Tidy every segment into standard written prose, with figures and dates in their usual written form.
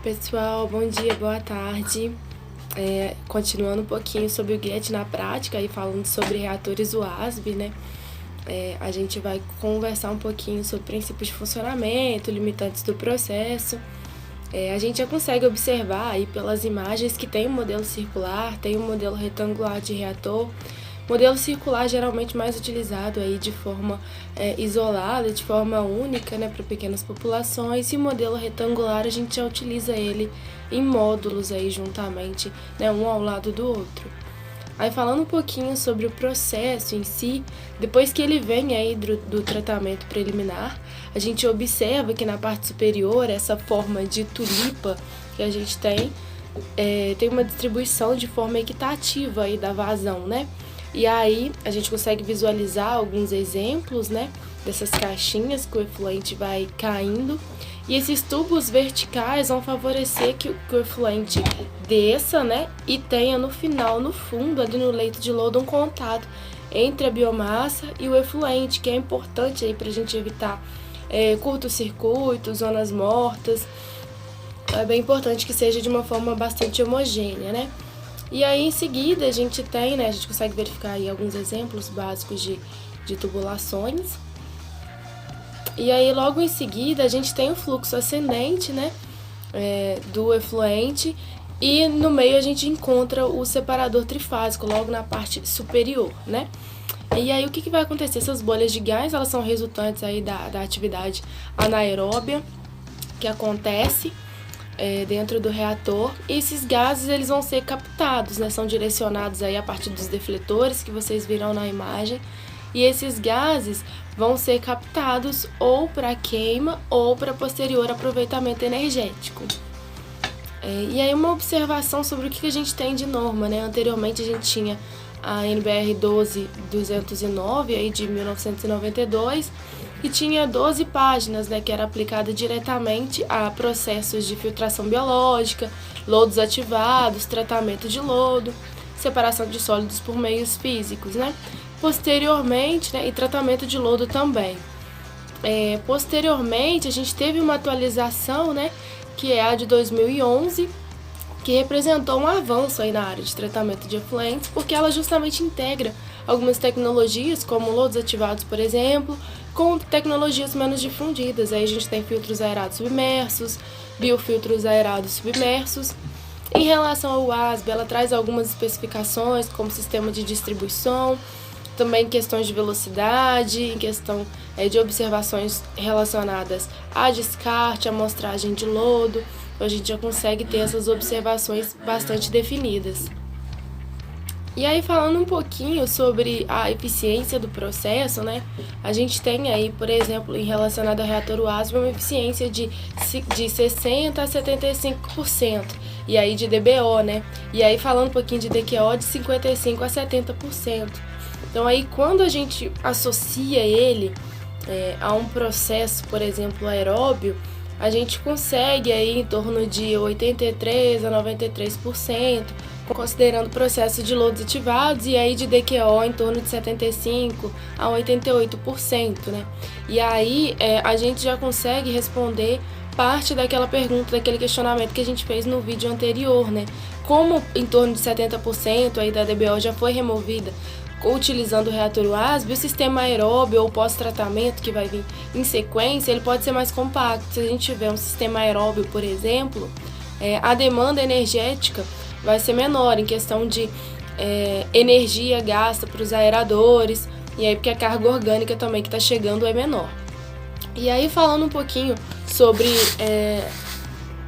Pessoal, bom dia, boa tarde. Continuando um pouquinho sobre o GET na prática e falando sobre reatores UASB, né? A gente vai conversar um pouquinho sobre princípios de funcionamento, limitantes do processo. A gente já consegue observar aí pelas imagens que tem um modelo circular, tem um modelo retangular de reator. Modelo circular geralmente mais utilizado aí de forma isolada, de forma única, né, para pequenas populações, e o modelo retangular a gente já utiliza ele em módulos aí juntamente, né, um ao lado do outro. Aí falando um pouquinho sobre o processo em si, depois que ele vem aí do tratamento preliminar, a gente observa que na parte superior, essa forma de tulipa que a gente tem uma distribuição de forma equitativa aí da vazão, né? E aí a gente consegue visualizar alguns exemplos, né, dessas caixinhas que o efluente vai caindo. E esses tubos verticais vão favorecer que o efluente desça, né, e tenha no final, no fundo, ali no leito de lodo, um contato entre a biomassa e o efluente, que é importante aí para a gente evitar curto-circuitos, zonas mortas. É bem importante que seja de uma forma bastante homogênea, né? E aí, em seguida, a gente tem, né, a gente consegue verificar aí alguns exemplos básicos de tubulações. E aí, logo em seguida, a gente tem o fluxo ascendente, né, do efluente, e no meio a gente encontra o separador trifásico, logo na parte superior, né. E aí, o que vai acontecer? Essas bolhas de gás, elas são resultantes aí da atividade anaeróbia que acontece dentro do reator, e esses gases eles vão ser captados, né? São direcionados aí a partir dos defletores que vocês viram na imagem, e esses gases vão ser captados ou para queima ou para posterior aproveitamento energético. E aí uma observação sobre o que a gente tem de norma, né? Anteriormente a gente tinha a NBR 12209 aí de 1992, que tinha 12 páginas, né, que era aplicada diretamente a processos de filtração biológica, lodos ativados, tratamento de lodo, separação de sólidos por meios físicos, né? Posteriormente, né, e tratamento de lodo também. Posteriormente, a gente teve uma atualização, né, que é a de 2011, que representou um avanço aí na área de tratamento de efluentes, porque ela justamente integra algumas tecnologias, como lodos ativados, por exemplo, com tecnologias menos difundidas. Aí a gente tem filtros aerados submersos, biofiltros aerados submersos. Em relação ao UASB, ela traz algumas especificações, como sistema de distribuição, também questões de velocidade, em questão de observações relacionadas a descarte, amostragem de lodo. Então a gente já consegue ter essas observações bastante definidas. E aí, falando um pouquinho sobre a eficiência do processo, né? A gente tem aí, por exemplo, em relacionado ao reator UASB, uma eficiência de 60% a 75%. E aí de DBO, né? E aí, falando um pouquinho de DQO, de 55% a 70%. Então aí, quando a gente associa ele a um processo, por exemplo, aeróbio, a gente consegue aí em torno de 83% a 93%, considerando o processo de lodos ativados, e aí de DQO em torno de 75% a 88%, né? E aí a gente já consegue responder parte daquela pergunta, daquele questionamento que a gente fez no vídeo anterior, né? Como em torno de 70% aí da DBO já foi removida utilizando o reator UASB, o sistema aeróbio ou pós-tratamento que vai vir em sequência, ele pode ser mais compacto. Se a gente tiver um sistema aeróbio, por exemplo, a demanda energética vai ser menor em questão de energia gasta para os aeradores, e aí porque a carga orgânica também que está chegando é menor. E aí, falando um pouquinho sobre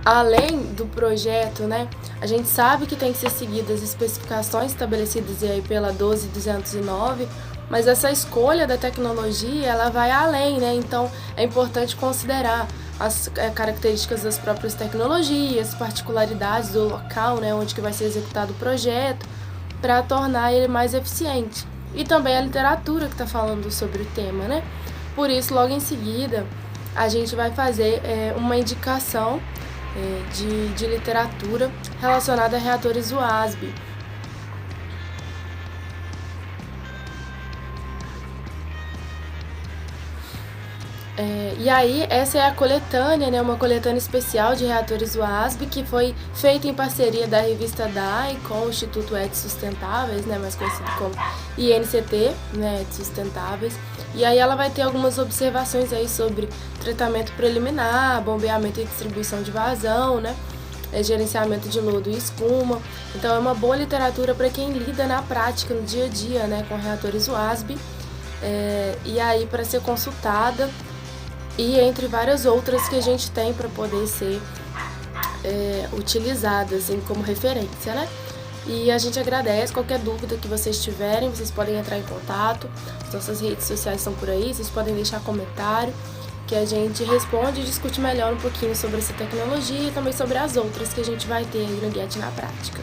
além do projeto, né, a gente sabe que tem que ser seguidas as especificações estabelecidas aí pela 12209, mas essa escolha da tecnologia, ela vai além, né? Então é importante considerar as características das próprias tecnologias, particularidades do local, né, onde que vai ser executado o projeto, para tornar ele mais eficiente. E também a literatura que está falando sobre o tema, né? Por isso, logo em seguida, a gente vai fazer uma indicação de literatura relacionada a reatores UASB. E aí, essa é a coletânea, né, uma coletânea especial de reatores WASB, que foi feita em parceria da revista DAI com o Instituto ETS Sustentáveis, né, mais conhecido como INCT, né, ETS Sustentáveis. E aí ela vai ter algumas observações aí sobre tratamento preliminar, bombeamento e distribuição de vazão, né, gerenciamento de lodo e escuma. Então é uma boa literatura para quem lida na prática, no dia a dia, né, com reatores WASB. E aí para ser consultada, e entre várias outras que a gente tem para poder ser utilizadas assim, como referência, né? E a gente agradece. Qualquer dúvida que vocês tiverem, vocês podem entrar em contato. As nossas redes sociais estão por aí, vocês podem deixar comentário, que a gente responde e discute melhor um pouquinho sobre essa tecnologia e também sobre as outras que a gente vai ter aí no GET na prática.